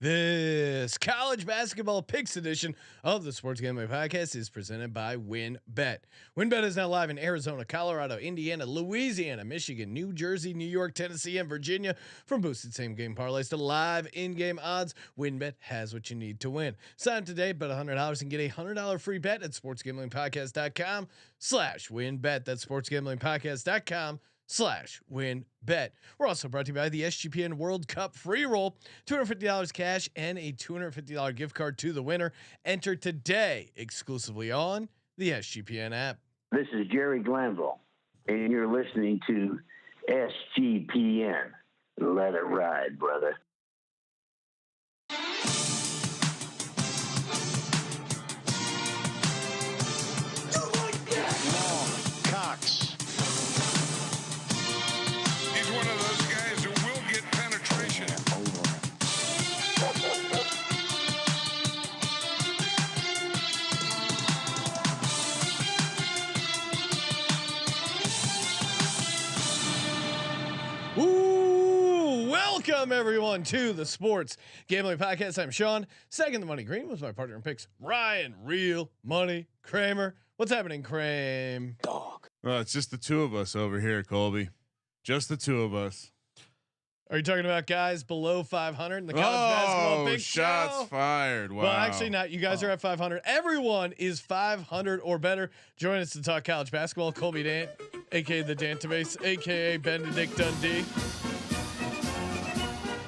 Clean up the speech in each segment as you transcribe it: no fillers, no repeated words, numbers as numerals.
This college basketball picks edition of the Sports Gambling Podcast is presented by WynnBet. WynnBet is now live in Arizona, Colorado, Indiana, Louisiana, Michigan, New Jersey, New York, Tennessee, and Virginia. From boosted same-game parlays to live in-game odds, WynnBet has what you need to win. Sign up today, bet $100 and get a $100 free bet at sportsgamblingpodcast.com/WynnBet. That's sportsgamblingpodcast.com/WynnBet. We're also brought to you by the SGPN World Cup free roll, $250 cash and a $250 gift card to the winner. Enter today exclusively on the SGPN app. This is Jerry Glanville, and you're listening to SGPN. Let it ride, brother. Welcome everyone to the Sports Gambling Podcast. I'm Sean, second the money green with my partner in picks, Ryan, real money Kramer. What's happening, Kramer? Dog. Well, it's just the two of us over here, Colby. Just the two of us. Are you talking about guys below 500 in the college basketball big shots show? Fired. Wow. Well, actually not. You guys are at 500. Everyone is 500 or better. Join us to talk college basketball. Colby Dant, aka the Dantabase, aka Benedict Dundee.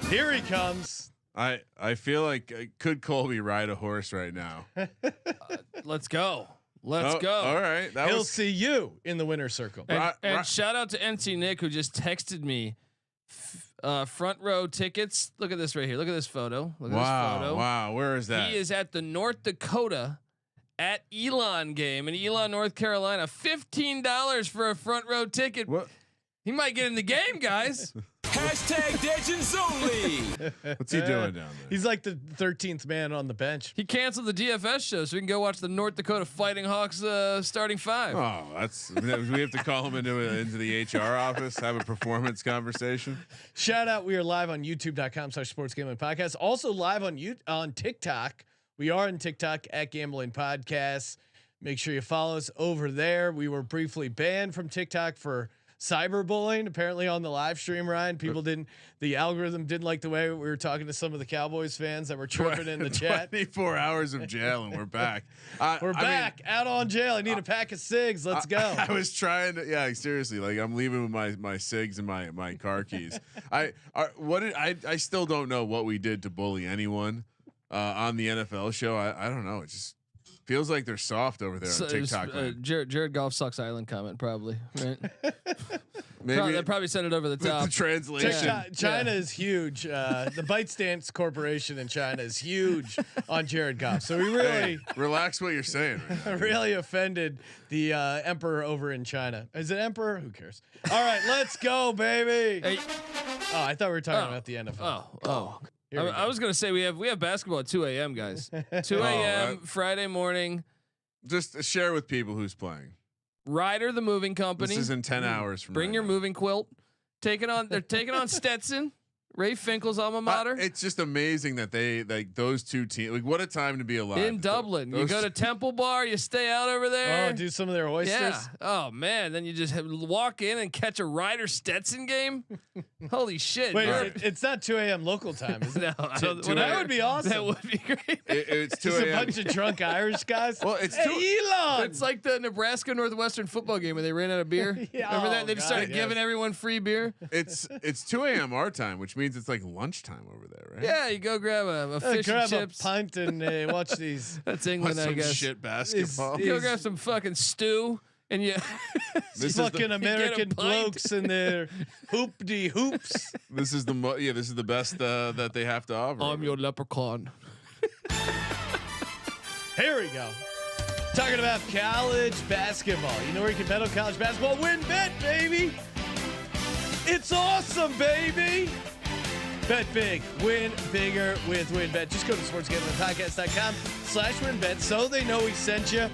Here he comes. I feel like could Colby ride a horse right now? Let's go. Let's go. All right. He'll see you in the winner's circle. And shout out to NC Nick who just texted me front row tickets. Look at this right here. Look at this photo. Look at this photo. Wow. Where is that? He is at the North Dakota at Elon game in Elon, North Carolina. $15 for a front row ticket. What? He might get in the game, guys. Hashtag Legends Only. What's he doing down there? He's like the 13th man on the bench. He canceled the DFS show so we can go watch the North Dakota Fighting Hawks starting five. Oh, we have to call him into the HR office, have a performance conversation. Shout out. We are live on youtube.com/sports gambling podcast. Also live on TikTok. We are in TikTok at Gambling Podcasts. Make sure you follow us over there. We were briefly banned from TikTok for cyberbullying apparently on the live stream. Ryan, the algorithm didn't like the way we were talking to some of the Cowboys fans that were tripping in the chat. 24 hours of jail and we're back. We're back out on jail. I need a pack of cigs. Let's go. I was trying to, yeah, seriously. Like I'm leaving with my cigs and my car keys. I still don't know what we did to bully anyone on the NFL show. I don't know. It just feels like they're soft over there on TikTok. Jared Goff sucks island comment probably. Right? Maybe they probably sent it over the top. The translation. China is huge. The ByteDance Corporation in China is huge on Jared Goff. So we really relax what you're saying. Right now. Really offended the emperor over in China. Is it emperor? Who cares? All right, let's go, baby. Hey. Oh, I thought we were talking about the NFL. Oh. I was gonna say we have basketball at 2 a.m. guys. 2 a.m. Friday morning. Just share with people who's playing. Ryder, the moving company. This is in 10 hours from. Bring your moving quilt. They're taking on Stetson. Ray Finkel's alma mater. It's just amazing that they like those two teams. Like what a time to be alive in Dublin. You go to Temple Bar, you stay out over there. Oh, do some of their oysters. Yeah. Oh man, then you just walk in and catch a Ryder Stetson game. Holy shit! Wait, it's not 2 a.m. local time, is it? No, that would be awesome. That would be great. It's 2 just a.m. a bunch of drunk Irish guys. Well, it's Elon. It's like the Nebraska Northwestern football game where they ran out of beer. Yeah, remember that? They just started giving everyone free beer. It's 2 a.m. our time, which means it's like lunchtime over there, right? Yeah, you go grab a fish and chips, a pint, and watch these. That's England, I guess. Shit basketball. Go grab some fucking stew, and this fucking American blokes in their hoop-de hoops. This is the best that they have to offer. I'm your leprechaun. Here we go. Talking about college basketball. You know where you can bet on college basketball? WynnBet, baby. It's awesome, baby. Bet big, win bigger with WynnBet. Just go to sportsgamblingpodcast.com/WynnBet so they know we sent you.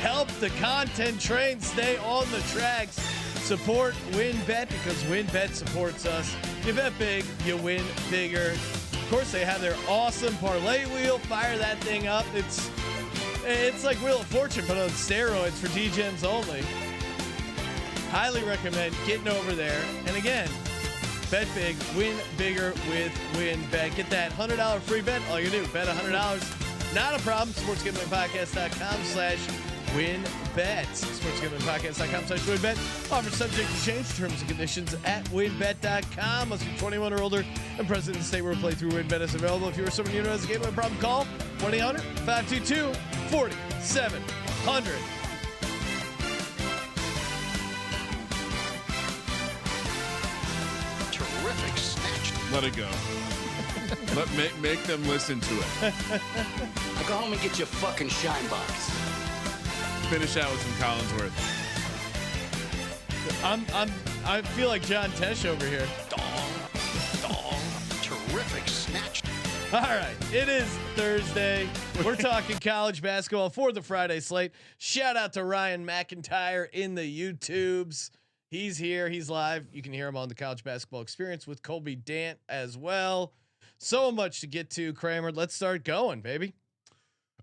Help the content train stay on the tracks. Support WynnBet because WynnBet supports us. You bet big, you win bigger. Of course, they have their awesome parlay wheel. Fire that thing up. It's like Wheel of Fortune, but on steroids for DGens only. Highly recommend getting over there. And again, bet big, win bigger with WynnBet. Get that $100 free bet. All you do, bet $100. Not a problem. SportsGamblingPodcast.com/WynnBet. SportsGamblingPodcast.com/WynnBet. Offer subject to change. Terms and conditions at WynnBet.com. Must be 21 or older and present in the state where play through WynnBet is available. If you or someone you know has a gambling problem, call 1-800-522-4700. Terrific snatch. Let it go. Make them listen to it. Now go home and get your fucking shine box. Finish out with some Collinsworth. I feel like John Tesh over here. Dong. Terrific snatch. All right, it is Thursday. We're talking college basketball for the Friday slate. Shout out to Ryan McIntyre in the YouTubes. He's here. He's live. You can hear him on the College Basketball Experience with Colby Dant as well. So much to get to, Kramer. Let's start going, baby.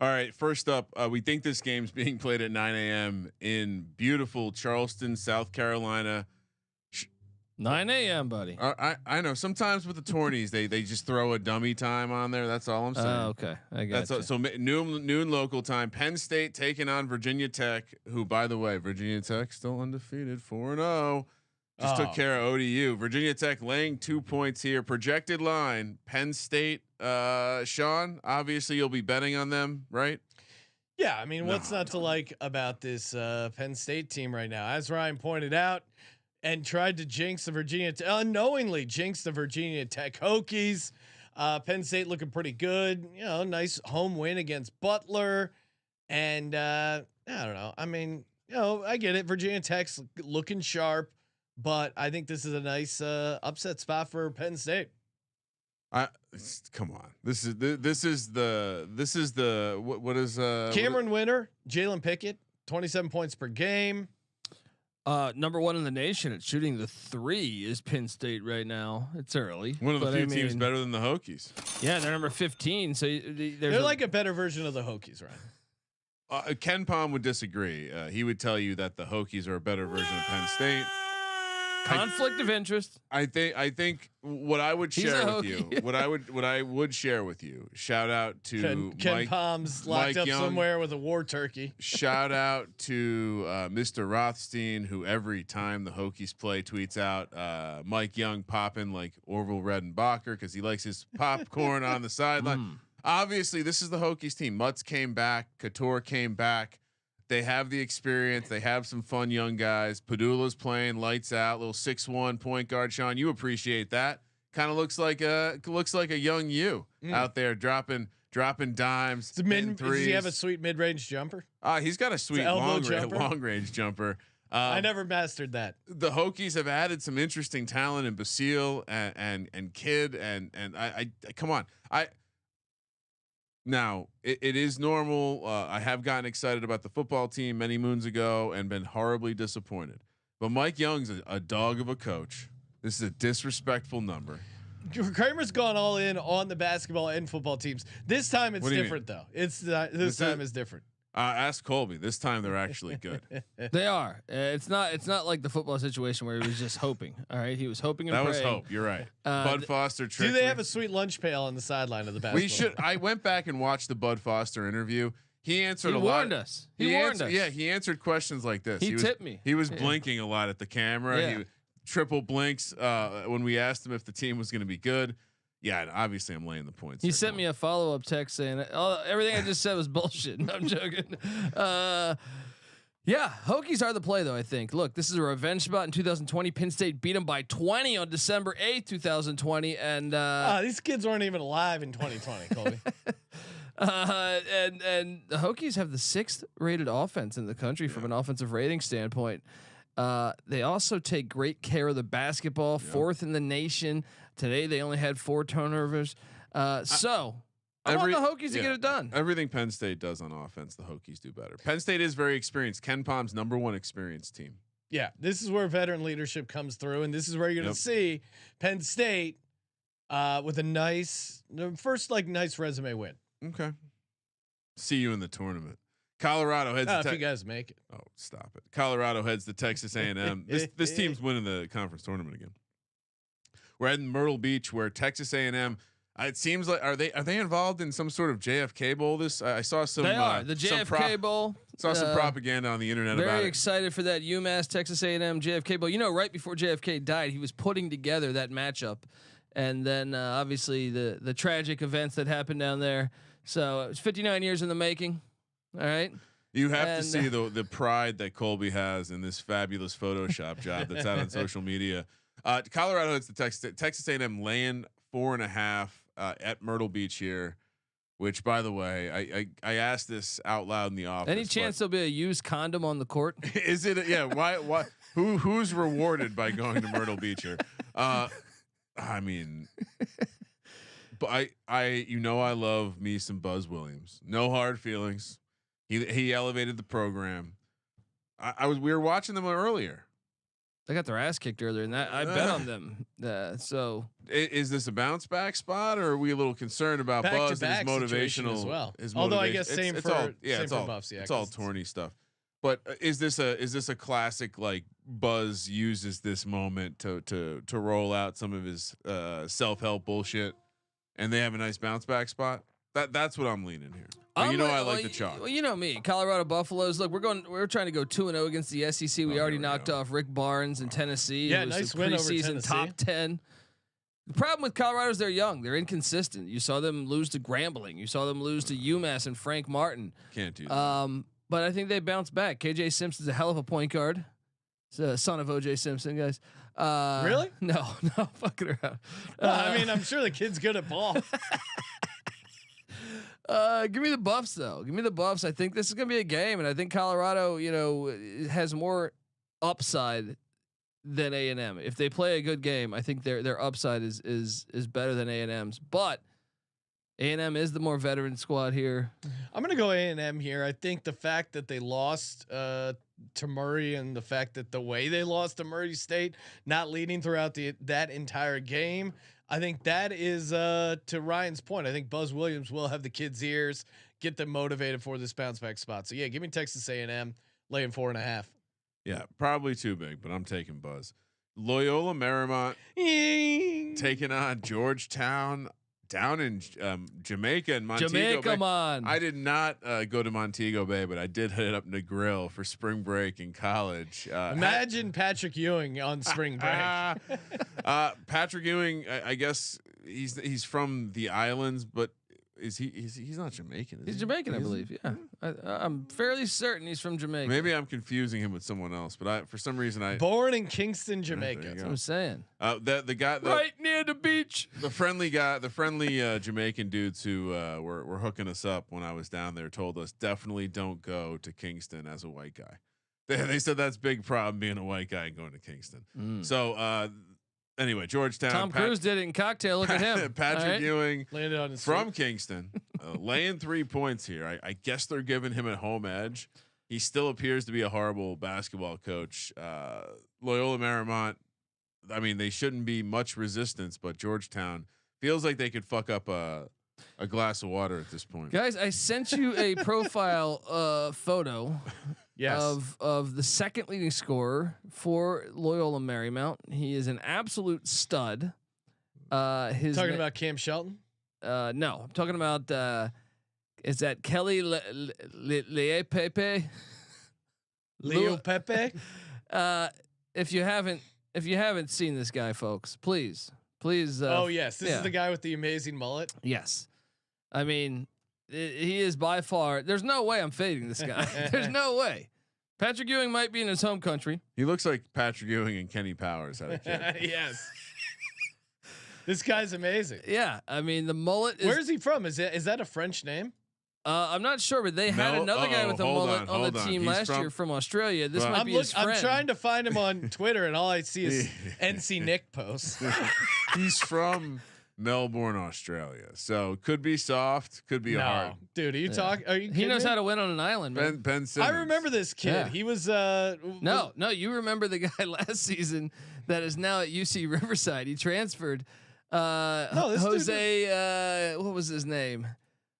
All right. First up, we think this game's being played at 9 a.m. in beautiful Charleston, South Carolina. 9 a.m., buddy. I know. Sometimes with the tourneys, they just throw a dummy time on there. That's all I'm saying. Okay, I got you. So noon local time. Penn State taking on Virginia Tech, who, by the way, Virginia Tech still undefeated, 4-0. Just took care of ODU. Virginia Tech laying 2 points here. Projected line. Penn State. Sean, obviously you'll be betting on them, right? Yeah, I mean, what's not to like about this Penn State team right now? As Ryan pointed out, and tried to jinx the unknowingly jinx the Virginia Tech Hokies. Penn State looking pretty good. You know, nice home win against Butler. And I don't know. I mean, you know, I get it. Virginia Tech's looking sharp, but I think this is a nice upset spot for Penn State. Come on. This is the what is Cameron Winter, Jalen Pickett, 27 points per game. Number one in the nation at shooting the three is Penn State right now. It's early. One of the few teams better than the Hokies. Yeah, they're number 15. So they're like a better version of the Hokies, right? Ken Palm would disagree. He would tell you that the Hokies are a better version of Penn State. Conflict of interest. I think what I would share with you, what I would share with you. Shout out to Ken Palm's locked up somewhere with a war turkey. Shout out to Mr. Rothstein, who every time the Hokies play tweets out Mike Young popping like Orville Redenbacher because he likes his popcorn on the sideline. Obviously, this is the Hokies team. Mutz came back. Couture came back. They have the experience. They have some fun young guys. Padula's playing lights out, little 6'1" point guard. Sean, you appreciate that. Kind of looks like a young you out there dropping dimes. Does he have a sweet mid-range jumper? He's got a sweet long range jumper. I never mastered that. The Hokies have added some interesting talent in Basile and Kidd and I come on. Now it is normal. I have gotten excited about the football team many moons ago and been horribly disappointed. But Mike Young's a dog of a coach. This is a disrespectful number. Kramer's gone all in on the basketball and football teams. This time it's different though. This time is different. Ask Colby. This time they're actually good. They are. It's not like the football situation where he was just hoping. All right, he was hoping and praying. That was hope. You're right. Bud Foster. Do they have a sweet lunch pail on the sideline of the basketball? We should. I went back and watched the Bud Foster interview. He answered a lot. He warned us. Yeah, he answered questions like this. He tipped me. He was blinking a lot at the camera. Yeah. He triple blinks when we asked him if the team was going to be good. Yeah, and obviously I'm laying the points. He sent me a follow-up text saying everything I just said was bullshit. No, I'm joking. Yeah, Hokies are the play though. I think. Look, this is a revenge spot in 2020. Penn State beat them by 20 on December 8th, 2020, and these kids weren't even alive in 2020, Colby. And the Hokies have the 6th rated offense in the country from an offensive rating standpoint. They also take great care of the basketball, 4th in the nation. Today they only had 4 turnovers. I want the Hokies to get it done. Everything Penn State does on offense, the Hokies do better. Penn State is very experienced. Ken Palm's #1 experienced team. Yeah, this is where veteran leadership comes through, and this is where you're going to see Penn State with a nice first nice resume win. Okay. See you in the tournament. Colorado heads. If you guys make it. Oh, stop it. Colorado heads to Texas A&M. This team's winning the conference tournament again. We're at Myrtle Beach, where Texas A&M. It seems like are they involved in some sort of JFK Bowl? I saw some. They are the JFK Bowl. Saw some propaganda on the internet about it. Very excited for that UMass Texas A&M JFK Bowl. You know, right before JFK died, he was putting together that matchup, and then obviously the tragic events that happened down there. So it was 59 years in the making. All right. You have to see the pride that Colby has in this fabulous Photoshop job that's out on social media. Colorado hits the Texas A&M laying 4.5 at Myrtle Beach here. Which, by the way, I asked this out loud in the office. Any chance there'll be a used condom on the court? Is it? Yeah. Why? Who's rewarded by going to Myrtle Beach here? I mean, but I love me some Buzz Williams. No hard feelings. He elevated the program. We were watching them earlier. They got their ass kicked earlier, and that I bet on them. So is this a bounce back spot, or are we a little concerned about Buzz and his motivational as well? Although I guess same for Buffs. Yeah, it's all Torny stuff. But is this a classic Buzz uses this moment to roll out some of his self-help bullshit, and they have a nice bounce back spot? That's what I'm leaning here. I like the chalk. Well, you know me, Colorado Buffaloes. Look, we're trying to go 2-0 against the SEC. We already knocked off Rick Barnes in Tennessee. Yeah, nice win over Tennessee. Top 10. The problem with Colorado is they're young. They're inconsistent. You saw them lose to Grambling. You saw them lose to UMass and Frank Martin. Can't do that. But I think they bounce back. KJ Simpson's a hell of a point guard. He's a son of OJ Simpson, guys. Really? No, fucking around. I mean, I'm sure the kid's good at ball. Give me the Buffs though. Give me the Buffs. I think this is gonna be a game, and I think Colorado, has more upside than A&M. If they play a good game, I think their upside is better than A&M's. But A&M is the more veteran squad here. I'm gonna go A&M here. I think the fact that they lost to Murray, and the fact that the way they lost to Murray State, not leading throughout that entire game. I think that is to Ryan's point. I think Buzz Williams will have the kids' ears, get them motivated for this bounce back spot. So yeah, give me Texas A&M laying 4.5. Yeah, probably too big, but I'm taking Buzz. Loyola Marymount taking on Georgetown down in Jamaica and Montego Bay. I did not go to Montego Bay, but I did hit up Negril for spring break in college. Imagine Patrick Ewing on spring break. Patrick Ewing, I guess he's from the islands, but he's not Jamaican? He's Jamaican, I believe. Yeah, I'm fairly certain he's from Jamaica. Maybe I'm confusing him with someone else, but for some reason born in Kingston, Jamaica. That's what I'm saying. The guy right near the beach. The friendly Jamaican dudes who were hooking us up when I was down there told us definitely don't go to Kingston as a white guy. They said that's a big problem being a white guy and going to Kingston. So anyway, Georgetown. Tom Cruise did it in Cocktail. Look at him. Patrick Ewing landed on his from Kingston, laying 3 points here. I guess they're giving him a home edge. He still appears to be a horrible basketball coach. Loyola Marymount, I mean, they shouldn't be much resistance, but Georgetown feels like they could fuck up a glass of water at this point. Guys, I sent you a profile photo. Yes. Of the second leading scorer for Loyola Marymount. He is an absolute stud. Talking about Cam Shelton? No, I'm talking about is that Kelly Leopepe? Leopepe? If you haven't seen this guy, folks, please. Oh yes, this is the guy with the amazing mullet. Yes, I mean. He is by far. There's no way I'm fading this guy. There's no way. Patrick Ewing might be in his home country. He looks like Patrick Ewing and Kenny Powers had a kid. Yes. This guy's amazing. Yeah, I mean the mullet. Where is he from? Is that a French name? I'm not sure, but they had another guy with a mullet on the team last year from Australia. This might be his friend. I'm trying to find him on Twitter, and all I see is NC Nick posts. He's from Melbourne, Australia. So could be soft, could be hard. Dude, are you talking? Are you? He knows how to win on an island, man. Ben Simmons. I remember this kid. Yeah. He was no. You remember the guy last season that is now at UC Riverside. He transferred Jose. What was his name?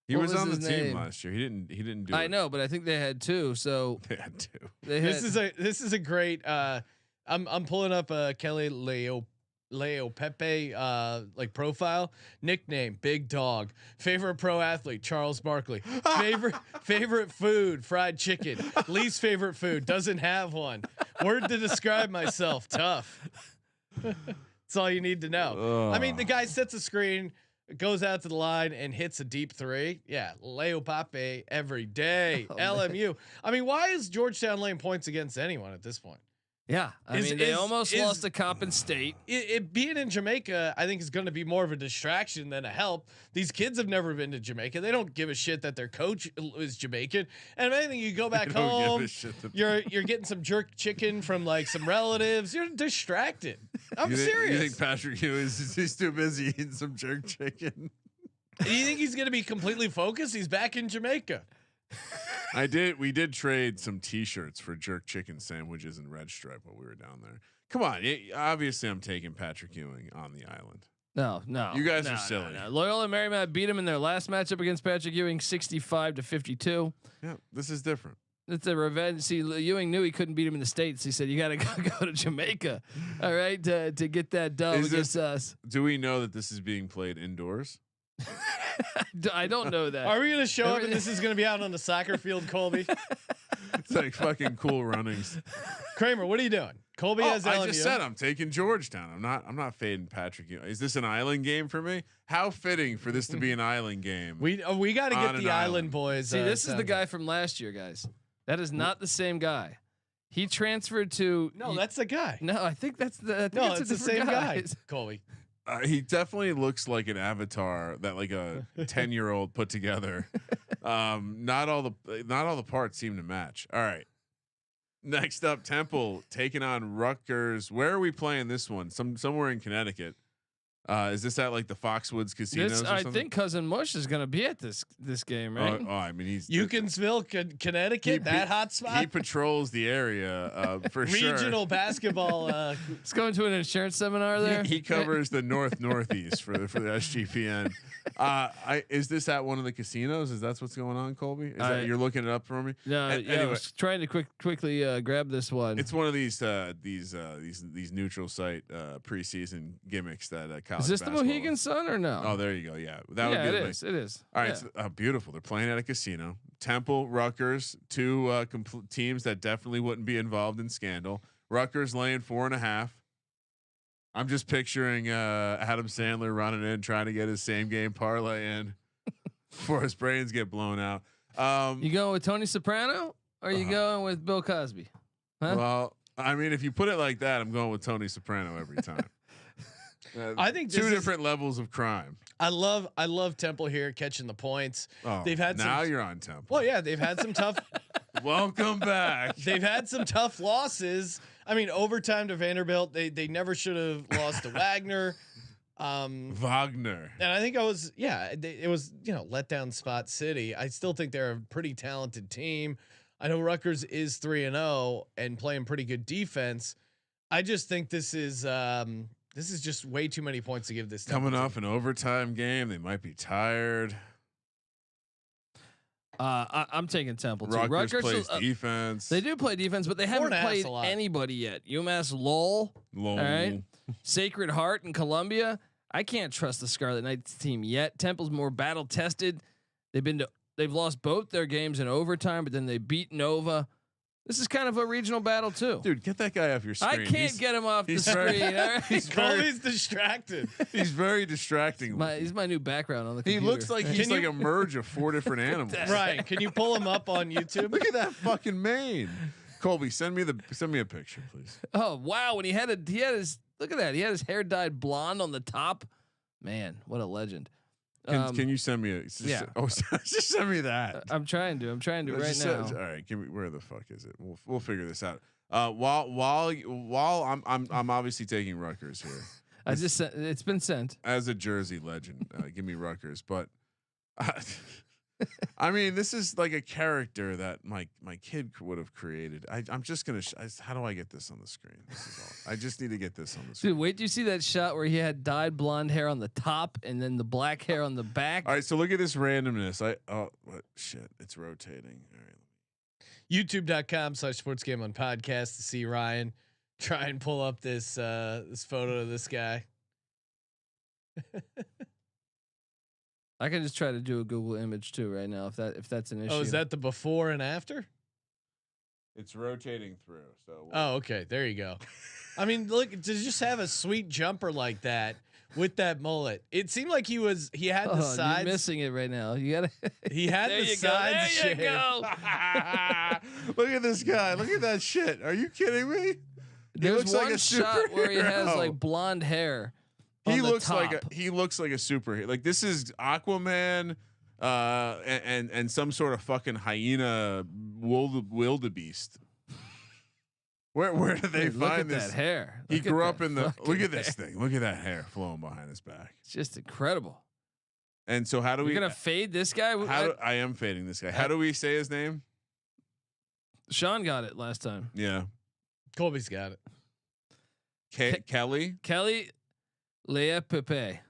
He What was on the his team name? last year. He didn't do. I it. know, but I think they had 2. So They had 2. This is a great. I'm pulling up Kelly Leo Pepe like profile. Nickname Big Dog. Favorite pro athlete Charles Barkley. Favorite food fried chicken. Least favorite food doesn't have one. Word to describe myself tough. That's all you need to know. I mean, the guy sets a screen, goes out to the line and hits a deep 3. Yeah, Leo Pape every day. LMU. Man. I mean, why is Georgetown laying points against anyone at this point? Yeah, I mean, they almost lost to Coppin State. It being in Jamaica, I think is going to be more of a distraction than a help. These kids have never been to Jamaica. They don't give a shit that their coach is Jamaican. And if anything, you go back home, you're getting some jerk chicken from like some relatives. You're distracted. I'm serious. You think Patrick Ewing is too busy eating some jerk chicken? You think he's going to be completely focused? He's back in Jamaica. We did trade some T-shirts for jerk chicken sandwiches and red stripe while we were down there. Come on, obviously I'm taking Patrick Ewing on the island. No, you guys are silly. No. Loyola and Marymount beat him in their last matchup against Patrick Ewing, 65-52. Yeah, this is different. It's a revenge. See, Ewing knew he couldn't beat him in the States. He said, "You got to go to Jamaica, all right, to get that dub against us." Do we know that this is being played indoors? I don't know that. Are we going to show up and this is going to be out on the soccer field, Colby? It's like fucking Cool Runnings. Kramer, what are you doing? Colby has LMU. I just said I'm taking Georgetown. I'm not fading Patrick. Is this an island game for me? How fitting for this to be an island game. We got to get the island boys. See, this is the guy from last year, guys. That is not the same guy. He transferred to. No, that's the guy. No, I think that's the. It's the same guy. Colby. He definitely looks like an avatar that like a 10-year-old put together. Not all the parts seem to match. All right. Next up, Temple taking on Rutgers. Where are we playing this one? Somewhere in Connecticut. Is this at like the Foxwoods casinos? I think Cousin Mush is going to be at this game, right? I mean, he's Yukinsville, Connecticut. That hot spot. He patrols the area for sure. Regional basketball. He's going to an insurance seminar there. He covers the northeast for the SGPN. Is this at one of the casinos? Is that what's going on, Colby? Is that you're looking it up for me? No, anyway, I was trying to quickly grab this one. It's one of these neutral site preseason gimmicks that is this the Mohegan Sun or no? Oh, there you go. Yeah, that would be it is. All right, so, beautiful. They're playing at a casino. Temple, Rutgers, 2 teams that definitely wouldn't be involved in scandal. Rutgers laying 4.5. I'm just picturing Adam Sandler running in, trying to get his same game parlay in before his brains get blown out. You going with Tony Soprano or you going with Bill Cosby? Huh? Well, I mean, if you put it like that, I'm going with Tony Soprano every time. I think 2 different levels of crime. I love Temple here catching the points. They've had you're on Temple. Well, yeah, they've had some tough. Welcome back. They've had some tough losses. I mean, overtime to Vanderbilt. They never should have lost to Wagner. Wagner. And I think it was letdown spot City. I still think they're a pretty talented team. I know Rutgers is 3-0 and playing pretty good defense. I just think this is just way too many points to give this team. Coming off an overtime game, they might be tired. I'm taking Temple too. Rutgers plays defense. They do play defense, but they haven't played anybody yet. UMass Lowell. All right. Sacred Heart and Columbia. I can't trust the Scarlet Knights team yet. Temple's more battle tested. They've lost both their games in overtime, but then they beat Nova. This is kind of a regional battle too. Dude, get that guy off your screen. I can't get him off the screen. All right? Colby's distracted. He's very distracting. He's my new background on the computer. He looks like he's like a merge of 4 different animals. Right. Can you pull him up on YouTube? Look at that fucking mane. Colby, send me a picture, please. Oh wow. When he had his look at that. He had his hair dyed blonde on the top. Man, what a legend. Can you send me just send me that. I'm trying to right now. All right, give me, where the fuck is it? We'll figure this out. While I'm obviously taking Rutgers here. It's been sent as a Jersey legend. Give me Rutgers, but I mean, this is like a character that my kid would have created. I'm just gonna. How do I get this on the screen? This is all. I just need to get this on the screen. Dude, wait! Do you see that shot where he had dyed blonde hair on the top and then the black hair on the back? All right, so look at this randomness. What shit? It's rotating. All right. YouTube.com/sportsgambling podcast to see Ryan try and pull up this this photo of this guy. I can just try to do a Google image too right now if that's an issue. Oh, is that the before and after? It's rotating through. So. Oh, okay. There you go. I mean, look, to just have a sweet jumper like that with that mullet, it seemed like he had the sides. You're missing it right now. You gotta. He had the sides. There you go. Look at this guy. Look at that shit. Are you kidding me? There's one like a shot where he has superhero. like blonde hair. He looks top. like a superhero. Like this is Aquaman, and some sort of fucking hyena wildebeest. Where did they find this? That hair. He grew up in the. Look at this thing. Look at that hair flowing behind his back. It's just incredible. And so how do You're we? gonna fade this guy? I am fading this guy. How do we say his name? Sean got it last time. Yeah. Colby's got it. Kelly. Lea Pepe.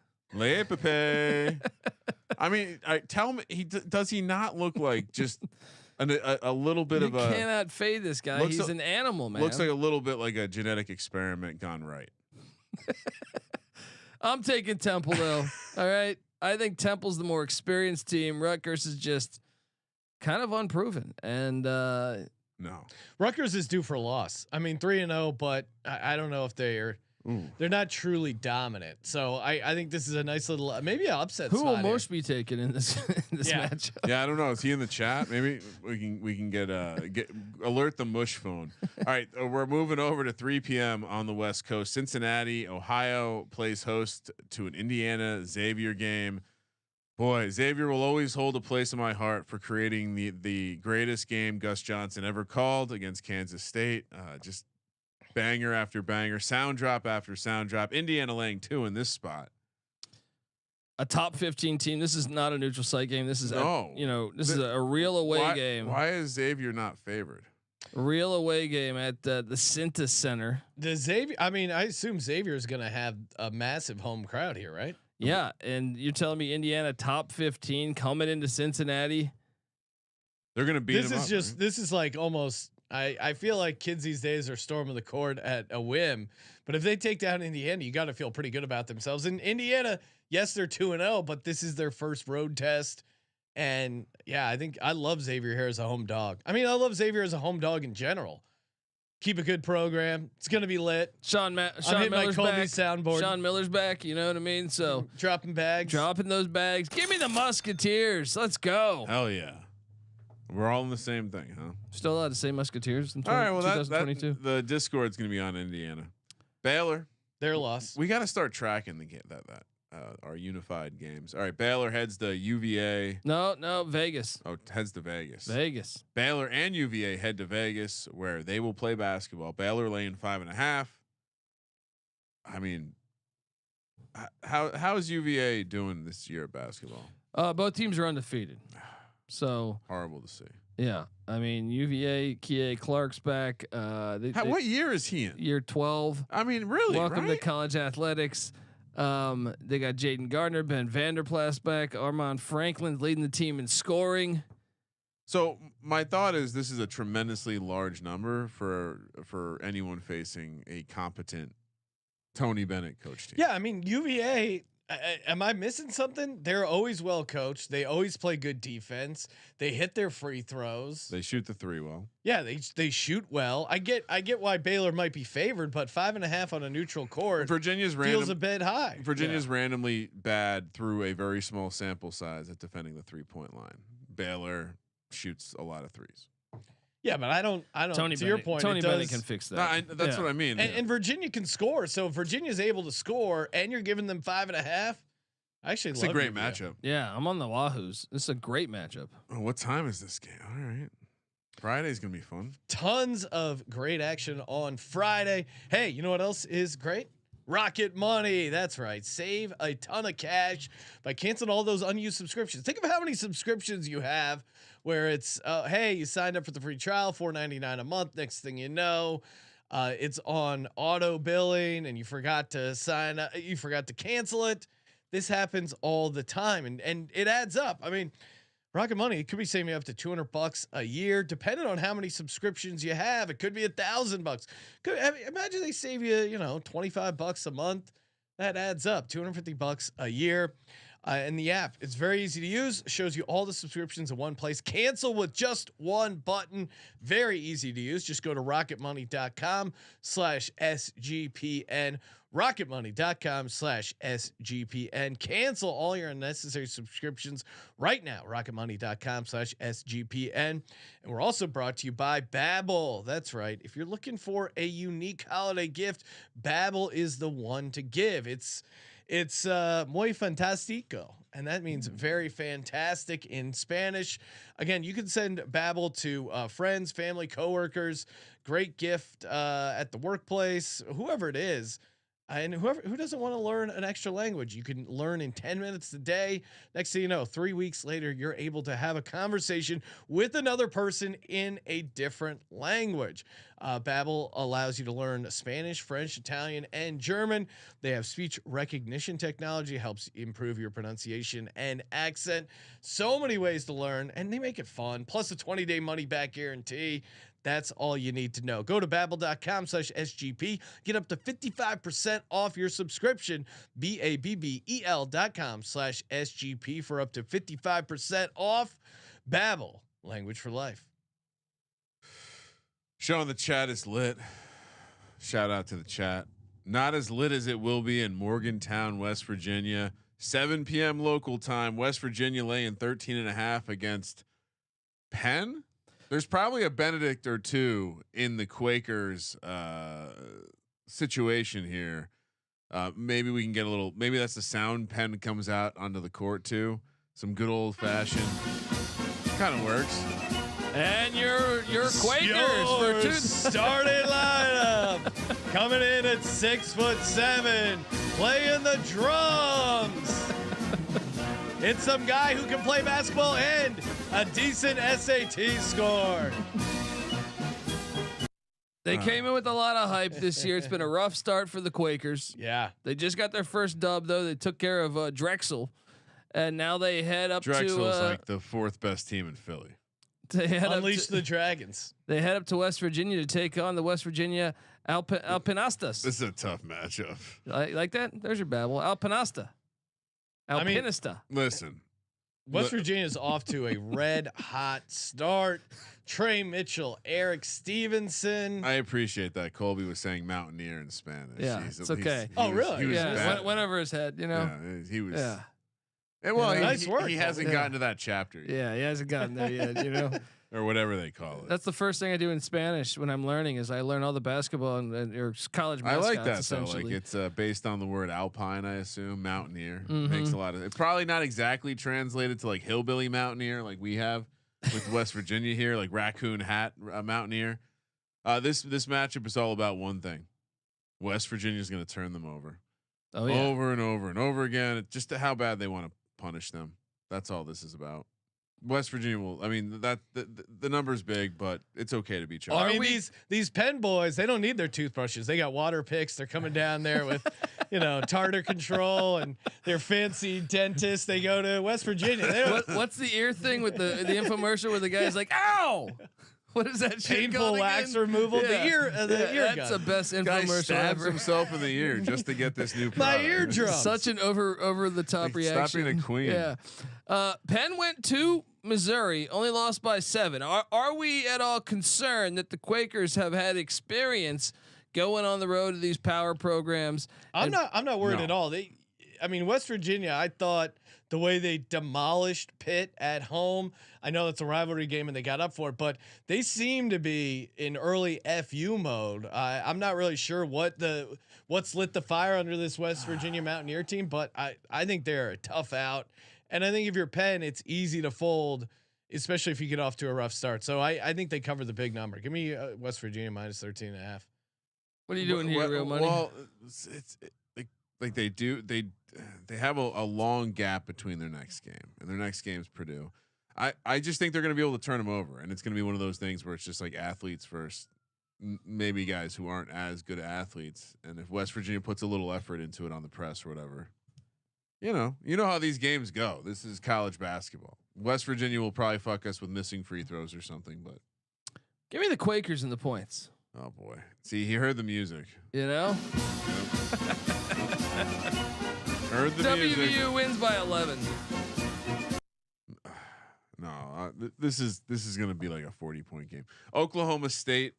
I mean, tell me, does he not look like just a little bit You of a? cannot fade this guy. He's an animal, man. Looks like a little bit like a genetic experiment gone right. I'm taking Temple though. All right, I think Temple's the more experienced team. Rutgers is just kind of unproven, and no, Rutgers is due for a loss. I mean, 3-0, but I don't know if they're not truly dominant. So I think this is a nice little maybe an upset. Who will spot most be taken in this matchup? Yeah, I don't know. Is he in the chat? Maybe we can get alert the mush phone. All right, we're moving over to 3 p.m. on the West Coast. Cincinnati, Ohio plays host to an Indiana Xavier game. Boy, Xavier will always hold a place in my heart for creating the greatest game Gus Johnson ever called against Kansas State. Just banger after banger, sound drop after sound drop. Indiana laying 2 in this spot. A top 15 team. This is not a neutral site game. This is this is a real away game. Why is Xavier not favored? Real away game at the Cintas Center. The Xavier. I mean, I assume Xavier is going to have a massive home crowd here, right? Yeah, and you're telling me Indiana top 15 coming into Cincinnati? They're going to beat. This is like almost. I feel like kids these days are storming the court at a whim, but if they take down Indiana, you got to feel pretty good about themselves. And Indiana, yes, they're 2-0, but this is their first road test. And yeah, I think I love Xavier here as a home dog. I mean, I love Xavier as a home dog in general. Keep a good program. It's gonna be lit. Sean Miller's back. Soundboard. Sean Miller's back. You know what I mean? So dropping those bags. Give me the Musketeers. Let's go. Hell yeah. We're all in the same thing, huh? Still allowed to say Musketeers in 2022. The Discord's gonna be on Indiana. Baylor. Their loss. We got to start tracking the game our unified games. All right, Baylor heads to UVA. No, Vegas. Oh, heads to Vegas. Baylor and UVA head to Vegas, where they will play basketball. Baylor laying 5.5. I mean, how is UVA doing this year at basketball? Both teams are undefeated. So horrible to see. Yeah, I mean UVA, Kie Clark's back. What year is he in? Year 12. I mean, really? Welcome to college athletics. They got Jaden Gardner, Ben Vanderplas back. Armand Franklin leading the team in scoring. So my thought is this is a tremendously large number for anyone facing a competent Tony Bennett coach team. Yeah, I mean UVA. Am I missing something? They're always well coached. They always play good defense. They hit their free throws. They shoot the 3 well. Yeah, they shoot well. I get why Baylor might be favored, but 5.5 on a neutral court. Feels a bit high. Virginia's randomly bad through a very small sample size at defending the 3-point line. Baylor shoots a lot of threes. Yeah, but I don't. Tony to Bennett, your point, Tony Bennett can fix that. That's what I mean. And Virginia can score. So if Virginia's able to score, and you're giving them 5.5, it's a great matchup. Yeah, I'm on the Wahoos. This is a great matchup. Oh, what time is this game? All right, Friday's gonna be fun. Tons of great action on Friday. Hey, you know what else is great? Rocket Money. That's right. Save a ton of cash by canceling all those unused subscriptions. Think of how many subscriptions you have where it's, hey, you signed up for the free trial, $4.99 a month. Next thing you know, it's on auto billing and you forgot to sign up, you forgot to cancel it. This happens all the time and it adds up. I mean, Rocket Money, it could be saving you up to $200 a year, depending on how many subscriptions you have. It could be $1,000. Imagine they save you, $25 a month. That adds up, $250 a year. And the app, it's very easy to use. Shows you all the subscriptions in one place. Cancel with just one button. Very easy to use. Just go to rocketmoney.com/SGPN. rocketmoney.com/SGPN. Cancel all your unnecessary subscriptions right now. rocketmoney.com/SGPN. And we're also brought to you by Babbel. That's right. If you're looking for a unique holiday gift, Babbel is the one to give. It's muy fantástico, and that means very fantastic in Spanish. Again, you can send Babbel to friends, family, coworkers. Great gift at the workplace, whoever it is. And who doesn't want to learn an extra language? You can learn in 10 minutes a day. Next thing you know, 3 weeks later, you're able to have a conversation with another person in a different language. Babbel allows you to learn Spanish, French, Italian, and German. They have speech recognition technology, helps improve your pronunciation and accent. So many ways to learn, and they make it fun. Plus a 20-day money-back guarantee. That's all you need to know. Go to babbel.com/SGP. Get up to 55% off your subscription. BABBEL.com/SGP for up to 55% off. Babbel, language for life. Show in the chat is lit. Shout out to the chat. Not as lit as it will be in Morgantown, West Virginia. 7 p.m. local time. West Virginia laying 13.5 against Penn. There's probably a Benedict or two in the Quakers situation here. Maybe we can get a little. Maybe that's the sound Penn comes out onto the court too. Some good old fashioned kind of works. And your Quakers Your for two starting lineup coming in at 6'7", playing the drums. It's some guy who can play basketball and a decent SAT score. They came in with a lot of hype this year. It's been a rough start for the Quakers. Yeah, They just got their first dub though. They took care of Drexel, and now they head up Drexel's to like the fourth best team in Philly. they head unleash the dragons. They head up to West Virginia to take on the West Virginia Alpinistas. This is a tough matchup. Like that? There's your babble. Alpinista. Alpinista. Listen, West Virginia's off to a red hot start. Trey Mitchell, Eric Stevenson. I appreciate that. Colby was saying mountaineer in Spanish. Yeah, it's okay. Oh, really? He was Yeah, bad. went over his head, you know. Yeah, he was. Yeah. And well, Yeah. Nice work. He hasn't Yeah. gotten to that chapter yet, Yeah, he hasn't gotten there yet, you know. or whatever they call it. That's the first thing I do in Spanish when I'm learning is I learn all the basketball and or college I mascots. like that though. Essentially. Like it's based on the word alpine, I assume. Mountaineer Mhm. makes a lot of. It's probably not exactly translated to like hillbilly mountaineer, like we have with West Virginia here, like raccoon hat mountaineer. This matchup is all about one thing: West Virginia's going to turn them over, Oh yeah. over and over and over again. It's just how bad they want to punish them. That's all this is about. West Virginia will. I mean, that the number's big, but it's okay to be I charged. mean, these Penn boys, they don't need their toothbrushes. They got water picks. They're coming down there with, tartar control and their fancy dentist. They go to West Virginia. They don't, What's the ear thing with the infomercial where the guy's like, "Ow!" What is that? Shit painful called wax again? removal. Yeah. The ear That's gun. the best Guy infomercial stabs ever. himself in the ear just to get this new My product. eardrum. Such an over the top Like, reaction. stop being a queen. Yeah. Penn went to Missouri, only lost by 7. Are we at all concerned that the Quakers have had experience going on the road to these power programs? I'm not worried No. at all. West Virginia, I thought the way they demolished Pitt at home, I know it's a rivalry game and they got up for it, but they seem to be in early FU mode. I'm not really sure what's lit the fire under this West Virginia Mountaineer team, but I think they're a tough out. And I think if you're Penn, it's easy to fold, especially if you get off to a rough start. So I think they cover the big number. Give me West Virginia minus 13.5. What are you doing here, Real Money? Well, it's like they have a long gap between their next game, and their next game is Purdue. I just think they're going to be able to turn them over, and it's going to be one of those things where it's just like athletes versus maybe guys who aren't as good athletes. And if West Virginia puts a little effort into it on the press or whatever, you know how these games go. This is college basketball. West Virginia will probably fuck us with missing free throws or something, but Give me the Quakers and the points. oh boy, see, he heard the music. You know, Heard the WVU music. wins by 11. No, this is going to be like a 40-point game. Oklahoma State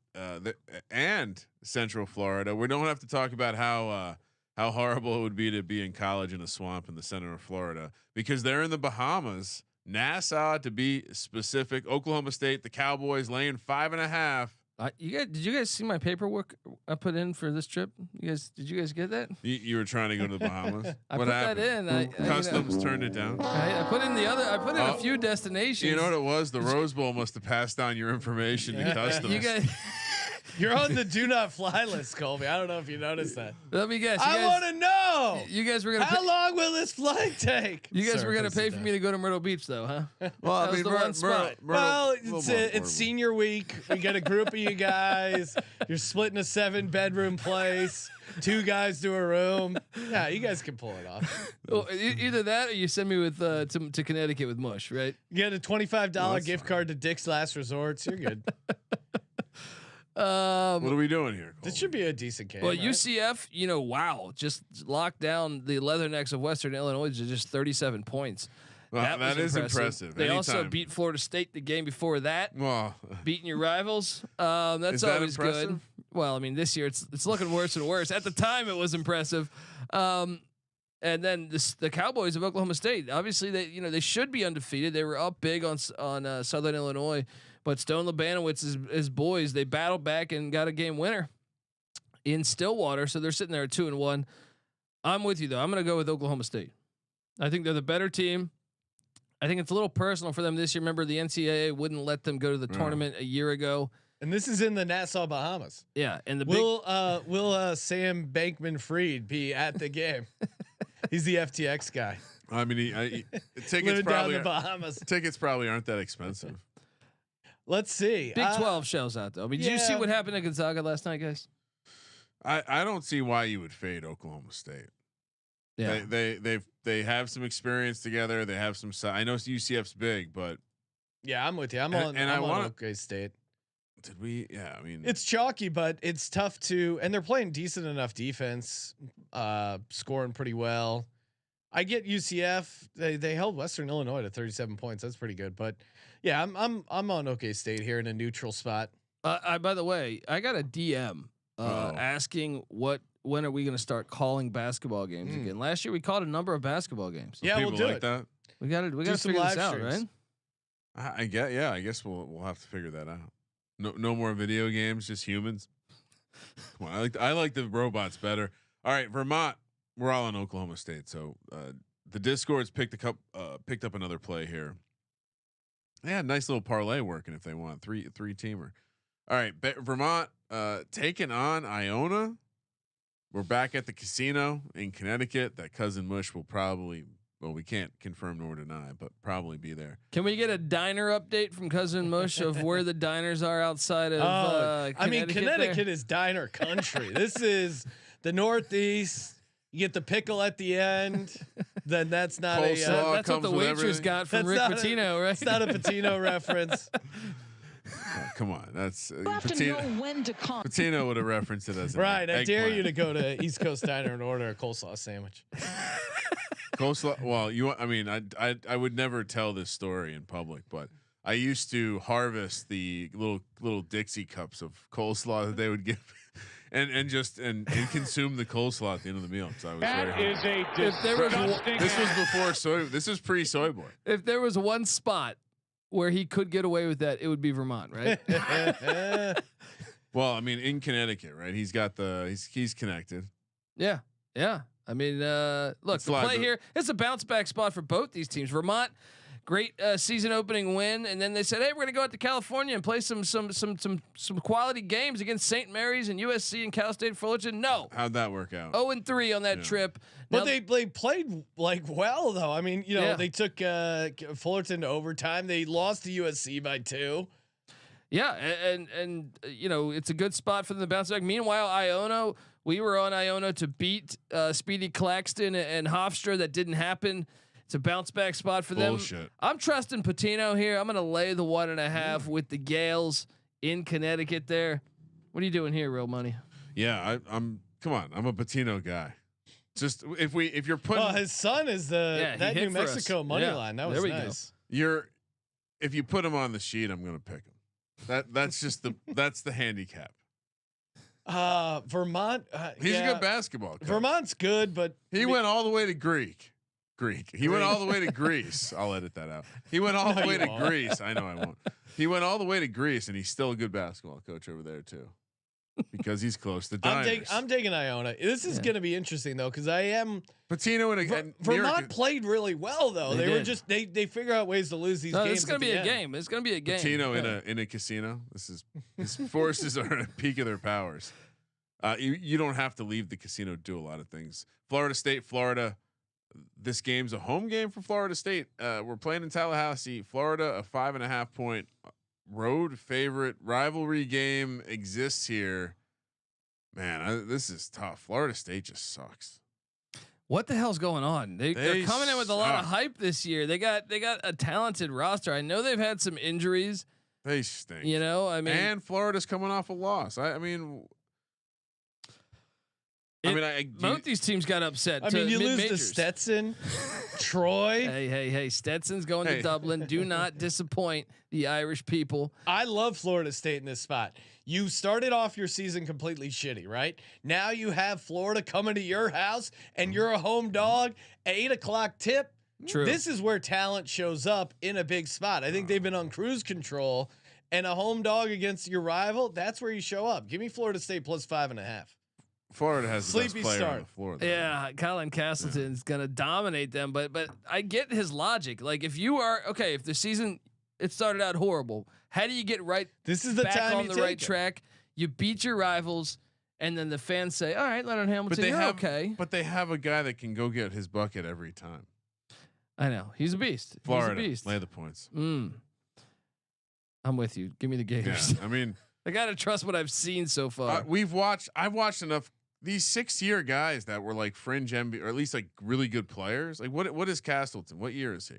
and Central Florida. We don't have to talk about how horrible it would be to be in college in a swamp in the center of Florida because they're in the Bahamas. Nassau, to be specific. Oklahoma State, the Cowboys laying 5.5. Did you guys see my paperwork I put in for this trip? Did you guys get that? You were trying to go to the Bahamas. I What put happened? that in. Customs turned it down. I put in a few destinations. You know what it was? The Rose Bowl must have passed down your information to customs. You guys, You're on the do not fly list, Colby. I don't know if you noticed that. let me guess. I want to know. You guys were gonna. How long will this flight take? You guys Sir, were gonna please pay sit for down. me to go to Myrtle Beach, though, huh? Well, That was the one spot. Well, it's senior week. We get a group of you guys. You're splitting a 7-bedroom place. 2 guys to a room. Yeah, you guys can pull it off. Well, either that or you send me with to Connecticut with Mush, right? You get a $25 that's gift fine. card to Dick's Last Resorts. You're good. What are we doing here? This should be a decent game. Well, right? UCF, wow, just locked down the Leathernecks of Western Illinois to just 37 points. Well, that was is impressive. They also Anytime. beat Florida State the game before that. Well, Beating your rivals, that's Is that always good. impressive? Well, I mean, this year it's looking worse and worse. At the time, it was impressive. And then the Cowboys of Oklahoma State, obviously they should be undefeated. They were up big on Southern Illinois, but Stone Labanowitz his boys, they battled back and got a game winner in Stillwater. So they're sitting there at 2-1. I'm with you though. I'm going to go with Oklahoma State. I think they're the better team. I think it's a little personal for them this year. Remember, the NCAA wouldn't let them go to the tournament a year ago. And this is in the Nassau Bahamas. Yeah, and the will Sam Bankman-Fried be at the game? He's the FTX guy. I mean, tickets Living down probably the Bahamas. tickets probably aren't that expensive. Let's see. Big 12 shells out though. I mean, did you see yeah. what happened at Gonzaga last night, guys? I don't see why you would fade Oklahoma State. Yeah, They have some experience together. They have some. I know UCF's big, but Yeah, I'm with you. I'm And I on wanna- OK State. did we? Yeah, I mean, It's chalky, but it's tough to. And they're playing decent enough defense, scoring pretty well. I get UCF. They held Western Illinois to 37 points. That's pretty good. But yeah, I'm on OK State here in a neutral spot. by the way, I got a DM asking when are we going to start calling basketball games again? Last year we called a number of basketball games. Yeah, we'll people do like it. that. We got to some figure this live out, streams. right? I get. Yeah, I guess we'll have to figure that out. No more video games, just humans. Come on, I like the robots better. All right, Vermont. We're all in Oklahoma State, so the Discord's picked up another play here. Yeah, nice little parlay working if they want three teamer. All right, Vermont taking on Iona. We're back at the casino in Connecticut. That cousin Mush will probably. Well, we can't confirm nor deny, but probably be there. Can we get a diner update from Cousin Mush of where the diners are outside of? I mean, Connecticut there? is diner country. This is the Northeast. You get the pickle at the end. Then that's not Coleslaw That's what comes the with waitress everything. got from That's Rick not a- Pitino, right? It's not a Patino reference. Oh, come on, that's You have to know when to come. Patino would have referenced it as an Right. I dare eggplant. you to go to East Coast Diner and order a coleslaw sandwich. Coleslaw. Well, I mean, I would never tell this story in public, but I used to harvest the little Dixie cups of coleslaw that they would give, and consume the coleslaw at the end of the meal. So I was very hungry. If there was This was before soy. This was pre soy boy. if there was one spot where he could get away with that, it would be Vermont, right? Well, I mean, in Connecticut, right? He's got he's connected. Yeah. I mean, look, It's the live play to- here, it's a bounce back spot for both these teams. Vermont great season opening win, and then they said, "Hey, we're gonna go out to California and play some quality games against St. Mary's and USC and Cal State Fullerton." No, How'd that work out? 0-3 on that trip. But Now, they played like well though. I mean, they took Fullerton to overtime. They lost to USC by 2. yeah, and it's a good spot for them to bounce back. Meanwhile, Iona, we were on Iona to beat Speedy Claxton and Hofstra. That didn't happen. It's a bounce back spot for Bullshit. them. I'm trusting Patino here. I'm going to lay the 1.5 with the Gales in Connecticut. There, what are you doing here, real money? Yeah, I'm. Come on, I'm a Patino guy. Just if you're putting, Well, his son is that New Mexico money line. That was nice. If you put him on the sheet, I'm going to pick him. That's just that's the handicap. Vermont. He's a good basketball coach. Vermont's good, but he went all the way to Greek. He went all the way to Greece. I'll edit that out. He went all the way to Greece. I know I won't. He went all the way to Greece, and he's still a good basketball coach over there too, because he's close to Diners. I'm taking Iona. This is going to be interesting though, because I am Patino and Vermont played really well though. They were just they figure out ways to lose these games. It's going to be a game. It's going to be a game. Patino in a casino. His forces are at a peak of their powers. You don't have to leave the casino to do a lot of things. Florida State, Florida. This game's a home game for Florida State. We're playing in Tallahassee, Florida. A 5.5 point road favorite. Rivalry game exists here. Man, this is tough. Florida State just sucks. What the hell's going on? They're coming in with a lot of hype this year. They got a talented roster. I know they've had some injuries. They stink. And Florida's coming off a loss. Both these teams got upset. I mean, you lose to Stetson, Troy. Hey! Stetson's going to Dublin. Do not disappoint the Irish people. I love Florida State in this spot. You started off your season completely shitty, right? Now you have Florida coming to your house, and you're a home dog. 8:00 tip. True. This is where talent shows up in a big spot. I think they've been on cruise control, and a home dog against your rival. That's where you show up. Give me Florida State plus 5.5. Florida has the Sleepy best player start. on the floor. Yeah, Colin Castleton's gonna dominate them, but I get his logic. Like if the season it started out horrible, how do you get right? This is the back time on the right track. You beat your rivals, and then the fans say, "All right, Leonard Hamilton, you're okay." But they have a guy that can go get his bucket every time. I know he's a beast. Florida, he's a beast. lay the points. I'm with you. Give me the Gators. Yeah, I mean, I gotta trust what I've seen so far. I've watched enough. These 6-year guys that were like fringe NBA, or at least like really good players. Like what is Castleton? What year is he?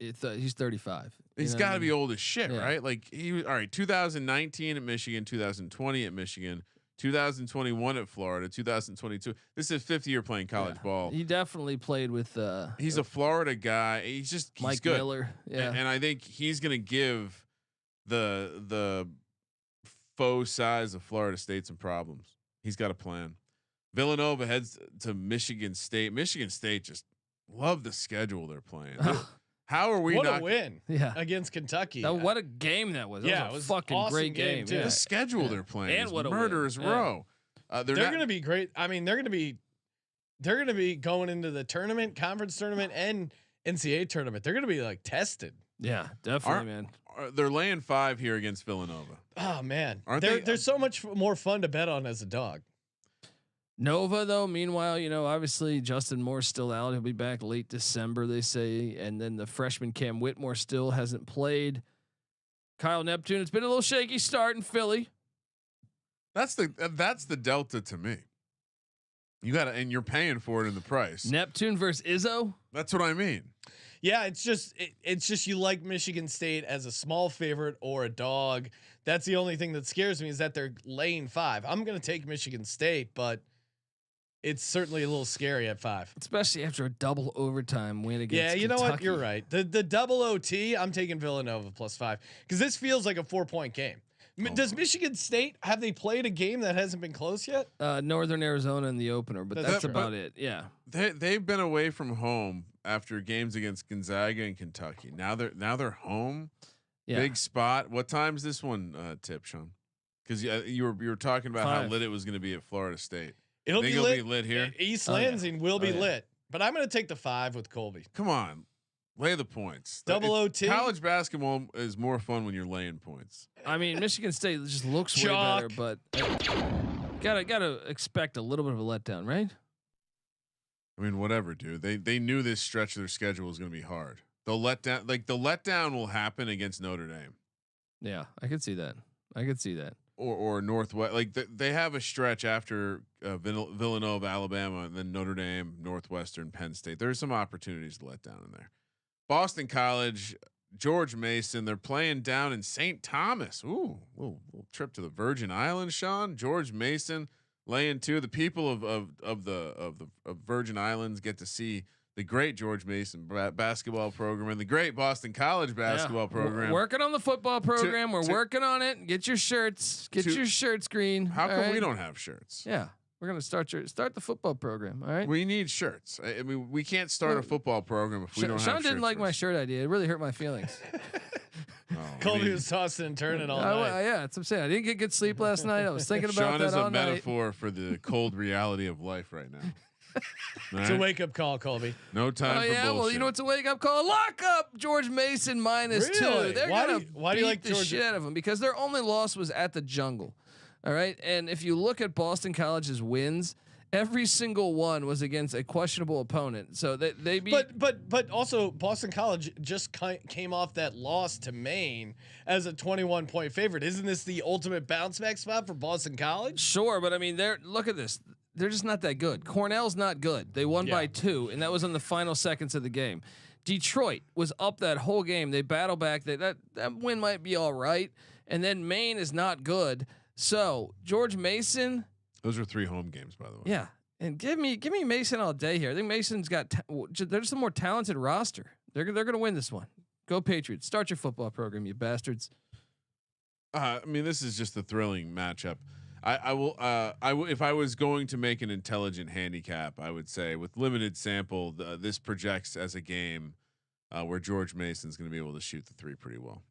He's 35. He's got to be old as shit, Yeah. right? Like he was all right. 2019 at Michigan, 2020 at Michigan, 2021 at Florida, 2022. This is his 5th year playing college ball. He definitely played with. He's a Florida guy. He's Mike good. Miller. Yeah, and I think he's gonna give the faux size of Florida State some problems. He's got a plan. Villanova heads to Michigan State. Michigan State just love the schedule they're playing. How are we What not a win against Kentucky? What a game that was. Yeah, it was a awesome fucking great game. too. The schedule they're playing And is what a win. murderer's row. They're going to be great. I mean, they're going to be going into the tournament, conference tournament, and NCAA tournament. They're going to be like tested. Yeah, definitely, man. They're laying 5 here against Villanova. Oh man, Aren't they're so much more fun to bet on as a dog. Nova though, meanwhile, obviously Justin Moore's still out. He'll be back late December, they say, and then the freshman Cam Whitmore still hasn't played. Kyle Neptune, it's been a little shaky start in Philly. That's the delta to me. You got to, and you're paying for it in the price. Neptune versus Izzo. That's what I mean. Yeah, it's just you like Michigan State as a small favorite or a dog. That's the only thing that scares me is that they're laying 5. I'm going to take Michigan State, but it's certainly a little scary at 5, especially after a double overtime win against. Yeah, you Kentucky. know what? You're right. The double OT. I'm taking Villanova plus 5 because this feels like a 4-point game. Does Michigan State have they played a game that hasn't been close yet? Northern Arizona in the opener, but that's about it. Yeah, they've been away from home after games against Gonzaga and Kentucky. Now they're home. Yeah. Big spot. What time's this one tip, Sean? Because you were talking about 5. how lit it was going to be at Florida State. It'll be lit here. East Lansing will be lit, but I'm going to take the 5 with Colby. Come on, Lay the points. Double OT. College basketball is more fun when you're laying points. I mean, Michigan State just looks way better, but gotta expect a little bit of a letdown, right? I mean, whatever, dude. They knew this stretch of their schedule was going to be hard. The letdown will happen against Notre Dame. Yeah, I could see that. Or Northwest. Like they have a stretch after Villanova, Alabama, and then Notre Dame, Northwestern, Penn State. There's some opportunities to let down in there. Boston College, George Mason. They're playing down in St. Thomas. Ooh, little trip to the Virgin Islands, Sean. George Mason laying 2. The people of Virgin Islands get to see the great George Mason basketball program and the great Boston College basketball program. We're working on the football program. We're working on it. Get your shirts. Get your shirts green. How come we don't have shirts? Yeah. We're gonna start the football program. All right. We need shirts. I mean, we can't start a football program if we don't have shirts. Sean didn't like my shirt idea. It really hurt my feelings. Colby was tossing and turning all night. Yeah, that's what I'm saying. I didn't get good sleep last night. I was thinking about Sean that is all a night. metaphor for the cold reality of life right now. It's a wake up call, Colby. No time for bullshit. Well, you know what's a wake up call? Lock up George Mason -2. They're why gonna do you like beat the George? shit out of him because their only loss was at the Jungle. All right, and if you look at Boston College's wins, every single one was against a questionable opponent. So they beat. But also Boston College just came off that loss to Maine as a 21-point favorite. Isn't this the ultimate bounce back spot for Boston College? Sure, but I mean, look at this. They're just not that good. Cornell's not good. They won by 2, and that was in the final seconds of the game. Detroit was up that whole game. They battle back. That win might be all right, and then Maine is not good. So George Mason. Those are 3 home games, by the way. Yeah, and give me Mason all day here. I think Mason's got. They're just a more talented roster. They're gonna win this one. Go Patriots! Start your football program, you bastards. I mean, this is just a thrilling matchup. I will if I was going to make an intelligent handicap, I would say with limited sample, this projects as a game where George Mason's going to be able to shoot the 3 pretty well.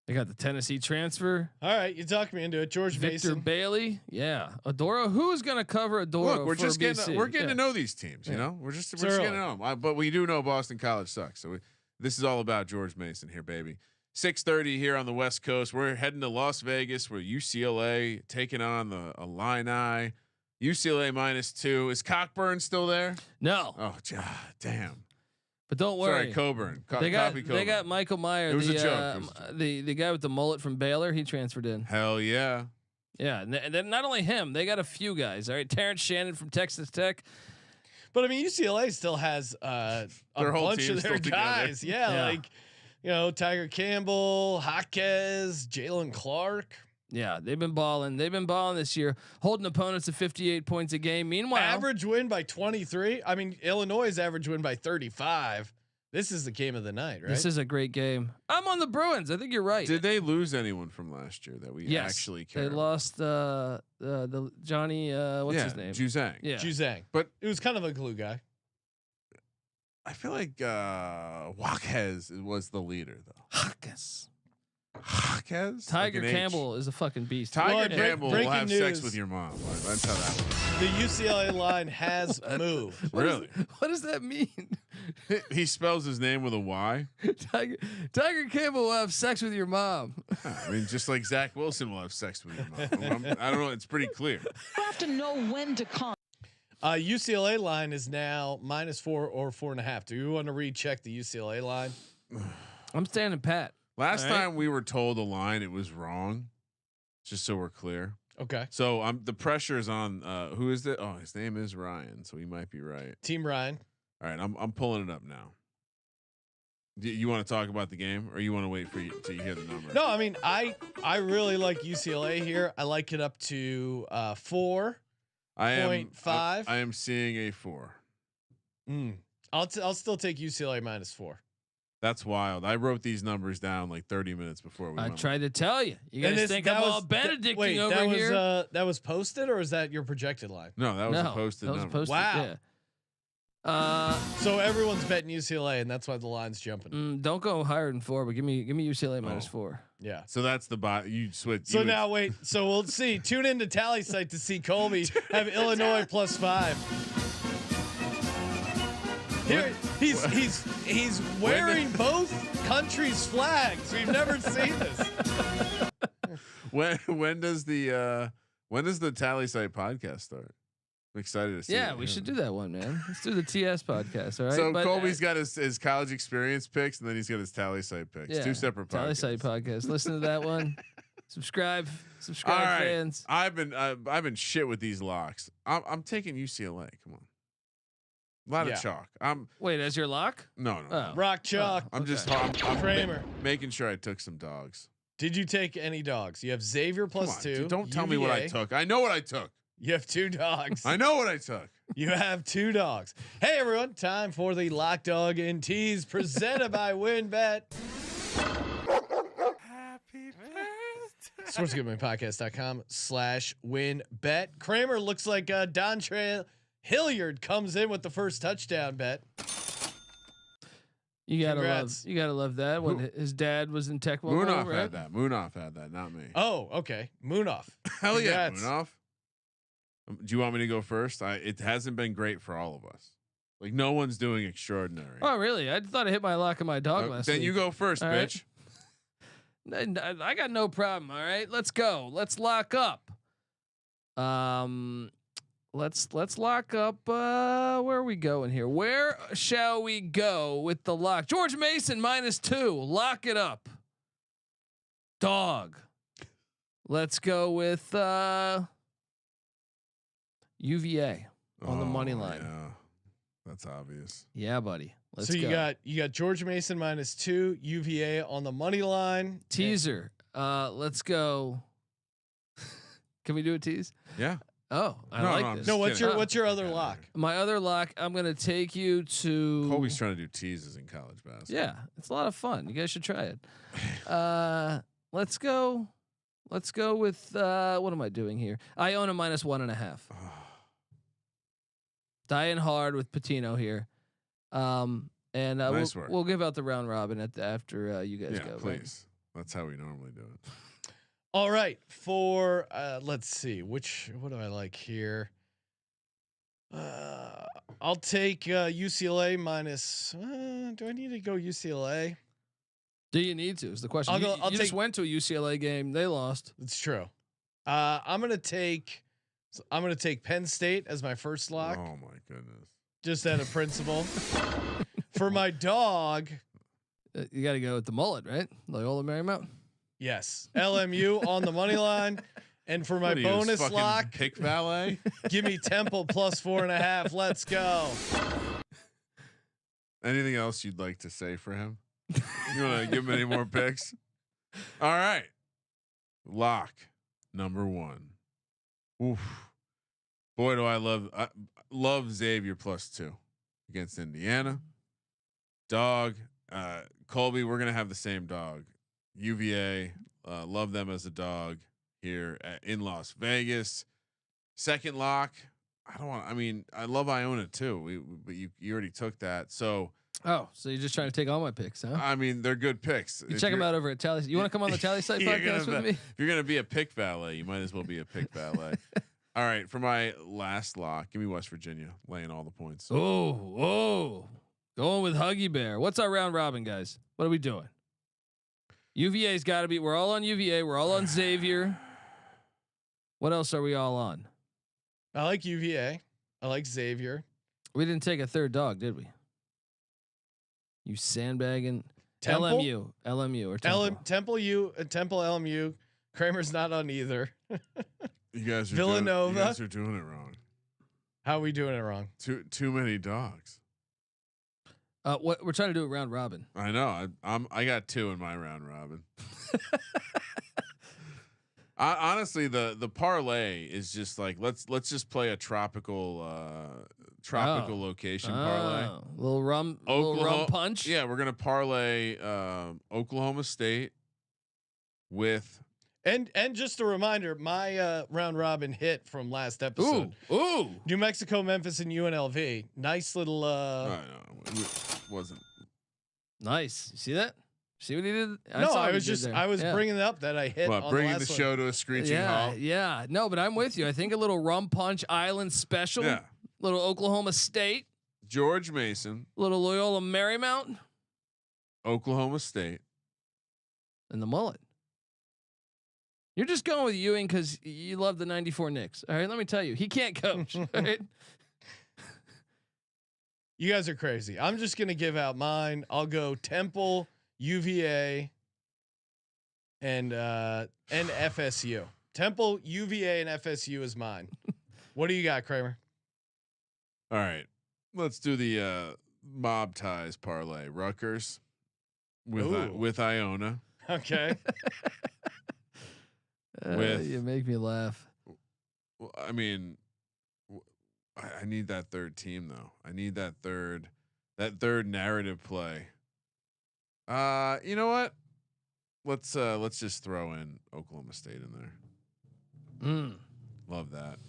They got the Tennessee transfer. All right, you talked me into it. George Victor Mason. Bailey. Yeah. Adora. Who's going to cover Adora? Look, we're just getting to know these teams, you Yeah. know, we're just getting to know them. But we do know Boston College sucks. So this is all about George Mason here, baby. 6:30 here on the West Coast. We're heading to Las Vegas where UCLA taking on the Illini. UCLA -2. Is Cockburn still there? No. Oh, damn. But don't worry. Sorry, Coburn. They got Michael Meyer. It was a joke. The guy with the mullet from Baylor. He transferred in. Hell yeah. Yeah, and then not only him, they got a few guys. All right, Terrence Shannon from Texas Tech. But I mean, UCLA still has a bunch of their guys. Yeah, like Tiger Campbell, Jaquez, Jalen Clark. Yeah, they've been balling. They've been balling this year, holding opponents to 58 points a game. Meanwhile, average win by 23. I mean, Illinois' average win by 35. This is the game of the night, right? This is a great game. I'm on the Bruins. I think you're right. Did they lose anyone from last year that we actually care? They lost the Johnny. What's his name? Juzang. Yeah, Juzang. But it was kind of a glue guy. I feel like Jaquez was the leader though. Jaquez. Tiger Campbell is a fucking beast. Tiger Campbell will have news. sex with your mom. That's how that works. The UCLA line has moved. Really? What does that mean? He spells his name with a Y. Tiger Campbell will have sex with your mom. I mean, just like Zach Wilson will have sex with your mom. I don't know. It's pretty clear. You have to know when to come. UCLA line is now -4 or 4.5. Do you want to recheck the UCLA line? I'm standing pat. Last time we were told a line, it was wrong. Just so we're clear. Okay. So the pressure is on. Who is it? Oh, his name is Ryan, so he might be right. Team Ryan. All right, I'm pulling it up now. Do you want to talk about the game, or you want to wait for you to hear the number? No, I mean I really like UCLA here. I like it up to 4.5. I am seeing a 4. I'll still take UCLA -4. That's wild. I wrote these numbers down like 30 minutes before we. I tried to tell you. You guys think I'm all Benedicting over here? That was posted, or is that your projected line? No, that was a posted number. Wow. Yeah. So everyone's betting UCLA, and that's why the line's jumping. Don't go higher than 4, but give me UCLA -4. Yeah. So that's the bot. You switch. So now wait. So we'll see. Tune in to Tally Site to see Colby have Illinois +5. Here, he's wearing both countries' flags. We've never seen this. When does the Tally Site podcast start? I'm excited to see. Yeah, we should do that one, man. Let's do the TS podcast. All right. So Colby's got his college experience picks, and then he's got his Tally Site picks. Yeah, 2 separate podcasts. Tally Site podcast. Listen to that one. Subscribe, All right. fans. I've been shit with these locks. I'm taking UCLA. Come on. A lot of chalk. Wait, as your lock? No. Oh. Rock chalk. I'm just I'm Kramer. making sure I took some dogs. Did you take any dogs? You have Xavier Come on, +2. dude, don't tell me what I took. I know what I took. You have 2 dogs. I know what I took. You have 2 dogs. Hey everyone, time for the Lock Dog and Tease presented by WynnBet. SportsGamblingPodcast.com/WynnBet. Kramer looks like Dontre Hilliard comes in with the first touchdown bet. You gotta Congrats. love that. When his dad was in Tech, Moonoff right? had that. Moonoff had that, not me. Oh, okay. Moonoff. Hell yeah, Congrats. Moonoff. Do you want me to go first? It hasn't been great for all of us. Like no one's doing extraordinary. Oh, really? I thought I hit my lock of my dog last then week. you go first, All bitch. Right. I got no problem. All right, let's go. Let's lock up. Let's lock up. Where are we going here? Where shall we go with the lock? George Mason -2. Lock it up. Dog. Let's go with UVA on the money line. Yeah, that's obvious. Yeah, buddy. Let's so you go. got George Mason -2, UVA on the money line. Teaser. Let's go. Can we do a tease? Yeah. Oh, I like this. No, what's your other Yeah, lock? My other lock, I'm gonna take you to. Colby's trying to do teases in college basketball. Yeah, it's a lot of fun. You guys should try it. Let's go. Let's go with what am I doing here? Iona -1.5. Dying hard with Patino here. And Nice work. we'll give out the round robin after you guys go. Please. Right? That's how we normally do it. All right, for let's see, what do I like here? I'll take UCLA minus. Do I need to go UCLA? Do you need to? Is the question. You just went to a UCLA game. They lost. It's true. I'm gonna take Penn State as my first lock. Oh my goodness. Just out of principle. For my dog, You got to go with the mullet, right? Loyola Marymount. yes, LMU on the money line. And for my bonus lock, pick valet. give me Temple +4.5. Let's go. Anything else you'd like to say for him? You want to give him any more picks? All right. Lock number 1. Oof. Boy, do I love Xavier +2 against Indiana. Dog. Colby, we're gonna have the same dog. UVA. Love them as a dog here in Las Vegas. Second lock. I love Iona too. But you already took that. So. Oh, so you're just trying to take all my picks, huh? I mean, they're good picks. You check them out over at Tally. You want to come on the Tally Site podcast with me? If you're gonna be a pick valet, you might as well be a pick valet. All right, for my last lock, give me West Virginia laying all the points. Oh, going with Huggy Bear. What's our round robin, guys? What are we doing? UVA's got to be. We're all on UVA. We're all on Xavier. What else are we all on? I like UVA. I like Xavier. We didn't take a third dog, did we? You sandbagging. Temple? LMU or Temple? Temple LMU. Kramer's not on either. You guys are Villanova. You guys are doing it wrong. How are we doing it wrong? Too many dogs. What we're trying to do a round robin. I know. I got 2 in my round robin. Honestly, the parlay is just like let's just play a tropical location parlay. Little rum punch. Yeah, we're gonna parlay Oklahoma State with and just a reminder, my round robin hit from last episode. Ooh. New Mexico, Memphis, and UNLV. Nice little. No, it wasn't Nice. You see that? See what he did? I was bringing it up that I hit. What, on bringing the show to a screeching halt. Yeah. No, but I'm with you. I think a little rum punch island special. Yeah. Little Oklahoma State. George Mason, Little Loyola Marymount, Oklahoma State. and the mullet. You're just going with Ewing because you love the '94 Knicks. All right, let me tell you, he can't coach. All right. You guys are crazy. I'm just gonna give out mine. I'll go Temple, UVA, and FSU. Temple, UVA, and FSU is mine. What do you got, Kramer? All right, let's do the mob ties parlay. Rutgers with Iona. Okay. You make me laugh. Well, I mean, I need that third team though. I need that third narrative play. You know what? Let's just throw in Oklahoma State in there. Love that.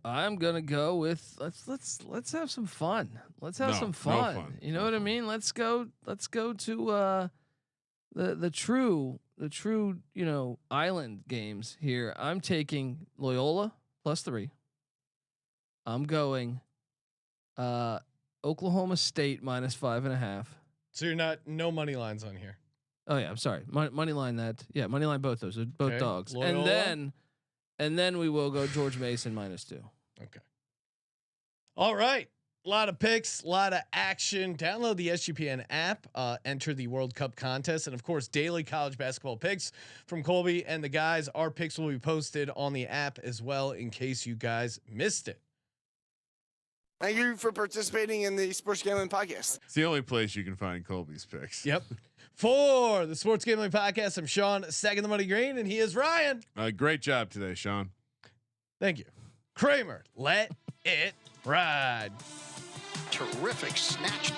I'm gonna go with let's have some fun. Let's have some fun. No fun. You know what I mean? Let's go to the true island games here. I'm taking Loyola +3. I'm going Oklahoma State -5.5. So you're no money lines on here. Oh yeah, I'm sorry. Money line that. Yeah, money line both those. Both Okay. dogs. Loyola? And then we will go George Mason -2. Okay. All right. A lot of picks, a lot of action. Download the SGPN app, enter the World Cup contest, and of course, daily college basketball picks from Colby and the guys. Our picks will be posted on the app as well in case you guys missed it. Thank you for participating in the Sports Gambling Podcast. It's the only place you can find Colby's picks. Yep. For the Sports Gambling Podcast, I'm Sean, stacking the money green, and he is Ryan. Great job today, Sean. Thank you. Kramer, let it ride. Terrific snatch.